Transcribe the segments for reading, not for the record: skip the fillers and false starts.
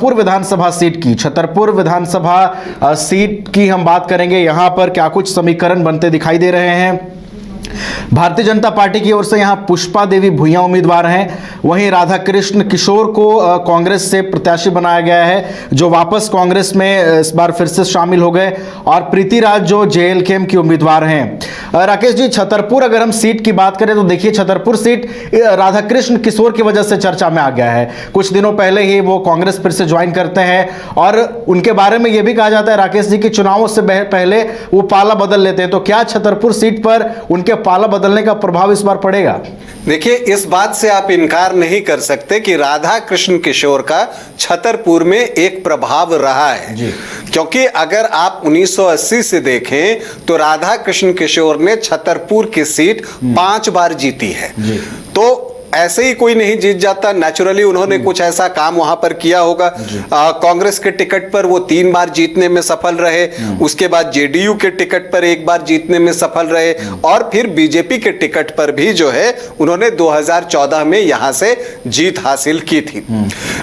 छतरपुर विधानसभा seat की, छतरपुर विधानसभा seat की हम बात करेंगे। यहां पर क्या कुछ समीकरण बनते दिखाई दे रहे हैं। भारतीय जनता पार्टी की ओर से यहां पुष्पा देवी भुइयां उम्मीदवार हैं, वहीं राधाकृष्ण किशोर को कांग्रेस से प्रत्याशी बनाया गया है, जो वापस कांग्रेस में इस बार फिर से शामिल हो गए, और प्रीति राज जो जेएलकेएम की उम्मीदवार हैं। राकेश जी, छतरपुर अगर हम सीट की बात करें तो देखिए, छतरपुर सीट राधाकृष्ण किशोर की वजह से चर्चा में आ गया है। कुछ दिनों पहले ही वो कांग्रेस फिर से ज्वाइन करते हैं, और उनके बारे में यह भी कहा जाता है राकेश जी कि चुनावों से पहले वो पाला बदल लेते हैं। तो क्या छतरपुर सीट पर उनके पाला बदलने का प्रभाव इस बार पड़ेगा? देखिए, इस बात से आप इनकार नहीं कर सकते कि राधा कृष्ण किशोर का छतरपुर में एक प्रभाव रहा है जी। क्योंकि अगर आप 1980 से देखें तो राधा कृष्ण किशोर ने छतरपुर की सीट 5 बार जीती है। तो ऐसे ही कोई नहीं जीत जाता, नेचुरली उन्होंने कुछ ऐसा काम वहां पर किया होगा। कांग्रेस के टिकट पर वो 3 बार जीतने में सफल रहे, उसके बाद जेडीयू के टिकट पर 1 बार जीतने में सफल रहे, और फिर बीजेपी के टिकट पर भी जो है उन्होंने 2014 में यहां से जीत हासिल की थी।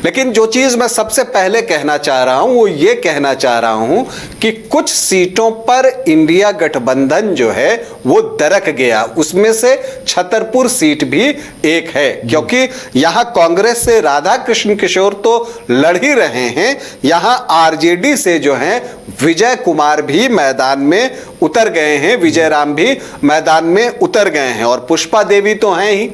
लेकिन जो चीज मैं सबसे पहले कहना चाह रहा हूं वो ये कहना चाह रहा हूं कि कुछ सीटों पर इंडिया गठबंधन जो है वो दरक गया, उसमें से छतरपुर सीट भी एक है। क्योंकि यहां कांग्रेस से राधा कृष्ण किशोर तो लड़ ही रहे हैं, यहां आरजेडी से जो हैं विजय कुमार भी मैदान में उतर गए हैं, विजय राम भी मैदान में उतर गए हैं, और पुष्पा देवी तो हैं ही।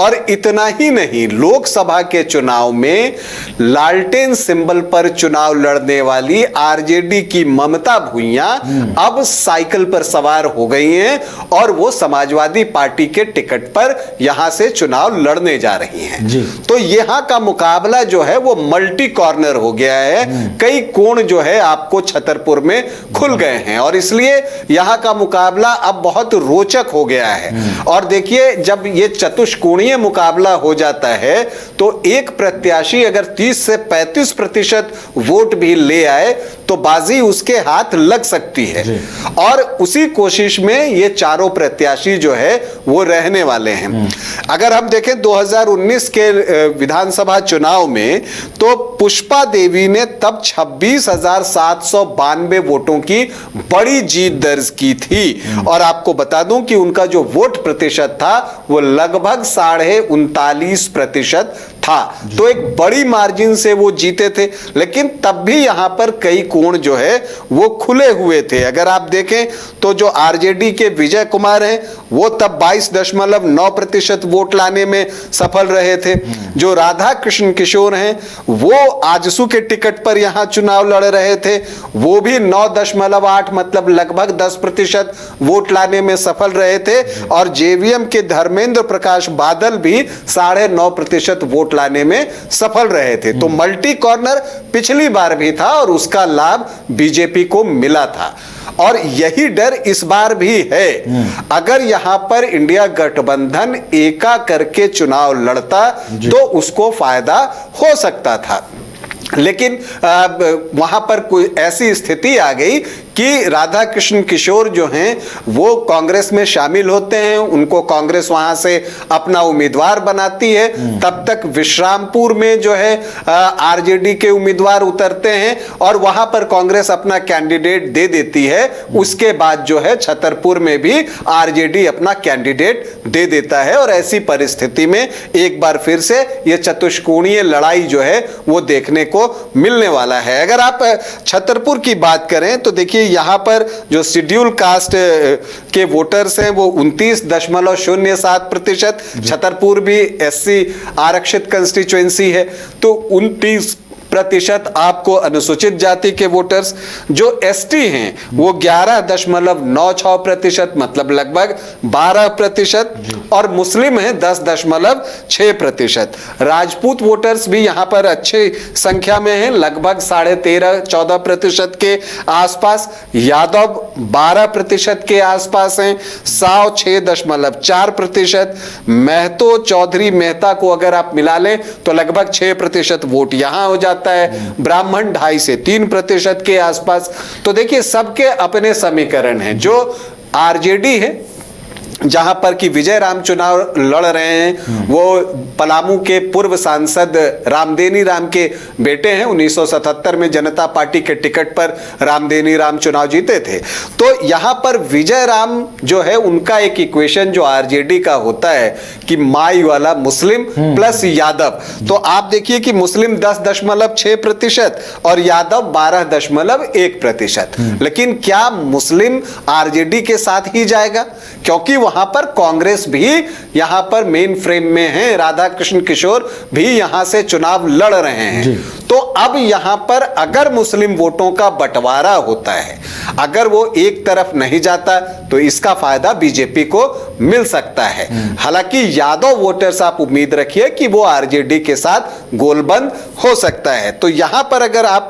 और इतना ही नहीं, लोकसभा के चुनाव में लालटेन सिंबल पर चुनाव लड़ने वाली आरजेडी की ममता भुइयां अब साइकिल पर सवार हो गई हैं, और वो समाजवादी पार्टी के टिकट पर यहां से चुनाव लड़ने जा रही हैं जी। तो यहां का मुकाबला जो है वो मल्टी कॉर्नर हो गया है, कई कोण जो है आपको छतरपुर में खुल गए हैं, और इसलिए यहां का मुकाबला अब बहुत रोचक हो गया है। और देखिए, जब ये चतुष्कोणीय मुकाबला हो जाता है तो एक प्रत्याशी अगर 30 से 35% वोट भी ले आए तो बाजी उसके हाथ लग सकती है, और उसी कोशिश में ये चारों प्रत्याशी जो है वो रहने वाले हैं। अगर हम देखें 2019 के विधानसभा चुनाव में तो पुष्पा देवी ने तब 26,792 वोटों की बड़ी जीत दर्ज की थी, और आपको बता दूं कि उनका जो वोट प्रतिशत था वो लगभग 39.5% था। तो एक बड़ी मार्जिन से वो जीते थे, लेकिन तब भी यहां पर कई कोण जो है वो खुले हुए थे। अगर आप देखें तो जो आरजेडी के विजय कुमार हैं वो तब 22.9% वोट लाने में सफल रहे थे। जो राधा कृष्ण किशोर हैं वो आजसू के टिकट पर यहां चुनाव लड़ रहे थे, वो भी 9.8 मतलब लगभग 10% वोट लाने में सफल रहे थे, और जेवीएम के धर्मेंद्र प्रकाश बादल भी 9.5% वोट लाने में सफल रहे थे। तो मल्टी कॉर्नर पिछली बार भी था और उसका लाभ बीजेपी को मिला था, और यही डर इस बार भी है। अगर यहां पर इंडिया गठबंधन एका करके चुनाव लड़ता तो उसको फायदा हो सकता था, लेकिन वहां पर कोई ऐसी स्थिति आ गई कि राधा कृष्ण किशोर जो हैं वो कांग्रेस में शामिल होते हैं, उनको कांग्रेस वहां से अपना उम्मीदवार बनाती है। तब तक विश्रामपुर में जो है आरजेडी के उम्मीदवार उतरते हैं और वहां पर कांग्रेस अपना कैंडिडेट दे देती है। उसके बाद जो है छतरपुर में भी आरजेडी अपना कैंडिडेट दे देता है, और ऐसी परिस्थिति में एक बार फिर से ये चतुष्कोणीय लड़ाई जो है वो देखने को मिलने वाला है। अगर आप छतरपुर की बात करें तो देखिए, यहां पर जो शेड्यूल कास्ट के वोटर्स हैं वो 29.07%, छतरपुर भी एससी आरक्षित कंस्टिट्यूएंसी है, तो 29% आपको अनुसूचित जाति के वोटर्स। जो एसटी हैं वो 11.96%, मतलब लगभग 12%, और मुस्लिम हैं 10.6%। राजपूत वोटर्स भी यहां पर अच्छी संख्या में हैं, लगभग 13.5-14% के आसपास। यादव 12% के आसपास हैं, साव 6.4%, महतो चौधरी मेहता को अगर आप मिला लें तो लगभग 6% वोट यहां हो जाता है। ब्राह्मण 2.5 से 3% के आसपास। तो देखिए, सबके अपने समीकरण हैं। जो आरजेडी है जहां पर कि विजय राम चुनाव लड़ रहे हैं, वो पलामू के पूर्व सांसद रामदेनी राम के बेटे हैं। 1977 में जनता पार्टी के टिकट पर रामदेनी राम चुनाव जीते थे। तो यहां पर विजय राम जो है, उनका एक इक्वेशन जो आरजेडी का होता है कि माई वाला मुस्लिम प्लस यादव, तो आप देखिए कि मुस्लिम 10.6% और यादव 12.1%। लेकिन क्या मुस्लिम आरजेडी के साथ ही जाएगा? क्योंकि वहां पर कांग्रेस भी यहां पर मेन फ्रेम में है, राधा कृष्ण किशोर भी यहां से चुनाव लड़ रहे हैं। तो अब यहां पर अगर मुस्लिम वोटों का बंटवारा होता है, अगर वो एक तरफ नहीं जाता, तो इसका फायदा बीजेपी को मिल सकता है। हालांकि यादव वोटर्स आप उम्मीद रखिए कि वो आरजेडी के साथ गोलबंद हो सकता है। तो यहां पर अगर आप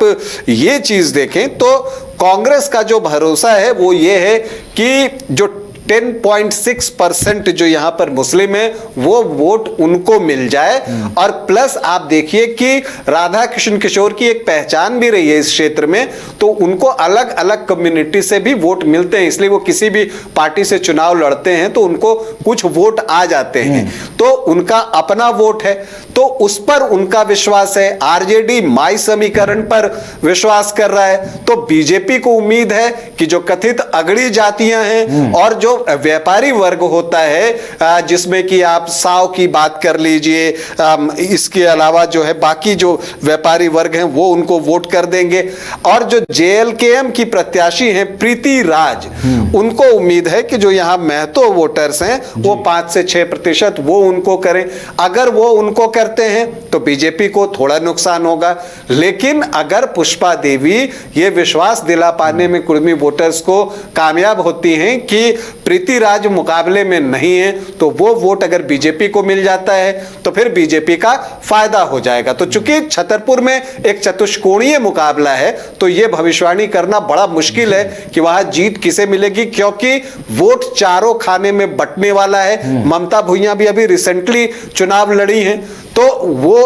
ये चीज देखें तो कांग्रेस का जो भरोसा है वो ये है कि जो 10.6% जो यहां पर मुस्लिम है वो वोट उनको मिल जाए। और प्लस आप देखिए कि राधा कृष्ण किशोर की एक पहचान भी रही है इस क्षेत्र में, तो उनको अलग अलग कम्युनिटी से भी वोट मिलते हैं, इसलिए वो किसी भी पार्टी से चुनाव लड़ते हैं तो उनको कुछ वोट आ जाते हैं, तो उनका अपना वोट है, तो उस पर उनका विश्वास है। आरजेडी माई समीकरण पर विश्वास कर रहा है, तो बीजेपी को उम्मीद है कि जो कथित अगड़ी जातियां हैं और जो व्यापारी वर्ग होता है, जिसमें कि आप साव की बात कर लीजिए, इसके अलावा जो है बाकी जो व्यापारी वर्ग हैं वो उनको वोट कर देंगे। और जो जेएलकेएम की प्रत्याशी हैं प्रीति राज, उनको उम्मीद है कि जो यहां महतो वोटर्स हैं वो 5 से 6% वो उनको करें। अगर वो उनको करते हैं तो बीजेपी को थोड़ा नुकसान होगा, लेकिन अगर पुष्पा देवी ये विश्वास दिला पाने में कुर्मी वोटर्स को कामयाब होती हैं कि प्रीति राज मुकाबले में नहीं है, तो वो वोट अगर बीजेपी को मिल जाता है तो फिर बीजेपी का फायदा हो जाएगा। तो चूंकि छतरपुर में एक चतुष्कोणीय मुकाबला है, तो यह भविष्यवाणी करना बड़ा मुश्किल है कि वहां जीत किसे मिलेगी, क्योंकि वोट चारों खाने में बंटने वाला है। ममता भुइयां भी अभी रिसेंटली चुनाव लड़ी हैं, तो वो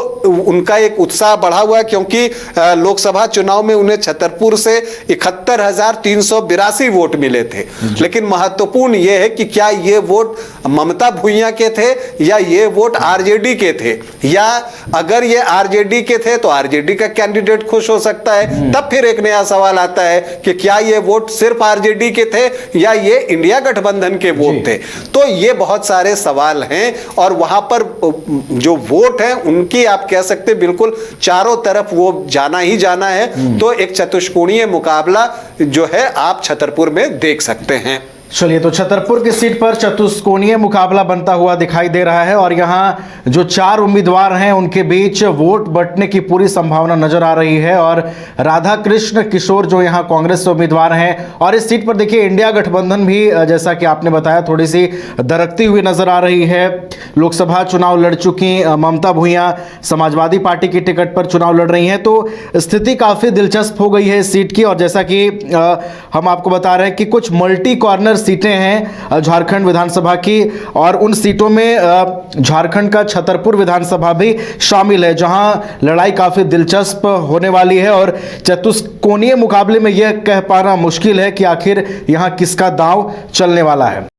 उनका एक उत्साह बढ़ा हुआ है, क्योंकि लोकसभा चुनाव में उन्हें छतरपुर से 71,382 वोट मिले थे। लेकिन महत्वपूर्ण यह है कि क्या ये वोट ममता भुइयां के थे या ये वोट आरजेडी के थे, या अगर ये आरजेडी के थे तो आरजेडी का कैंडिडेट खुश हो सकता है। तब फिर एक नया सवाल आता है कि क्या ये वोट सिर्फ आरजेडी के थे या ये इंडिया गठबंधन के वोट थे। तो ये बहुत सारे सवाल हैं, और वहां पर जो वोट है उनकी आप कह सकते बिल्कुल चारों तरफ वो जाना ही जाना है। तो एक चतुष्कोणीय मुकाबला जो है आप छतरपुर में देख सकते हैं। चलिए, तो छतरपुर की सीट पर चतुष्कोणीय मुकाबला बनता हुआ दिखाई दे रहा है और यहाँ जो 4 उम्मीदवार हैं उनके बीच वोट बंटने की पूरी संभावना नजर आ रही है। और राधा कृष्ण किशोर जो यहाँ कांग्रेस से उम्मीदवार हैं, और इस सीट पर देखिए इंडिया गठबंधन भी जैसा कि आपने बताया थोड़ी सी दरकती हुई नजर आ रही है। लोकसभा चुनाव लड़ चुकी ममता भुइयां समाजवादी पार्टी की टिकट पर चुनाव लड़ रही हैं, तो स्थिति काफ़ी दिलचस्प हो गई है इस सीट की। और जैसा कि हम आपको बता रहे हैं कि कुछ मल्टी कॉर्नर सीटें हैं झारखंड विधानसभा की, और उन सीटों में झारखंड का छतरपुर विधानसभा भी शामिल है, जहां लड़ाई काफी दिलचस्प होने वाली है। और चतुष्कोणीय मुकाबले में यह कह पाना मुश्किल है कि आखिर यहां किसका दांव चलने वाला है।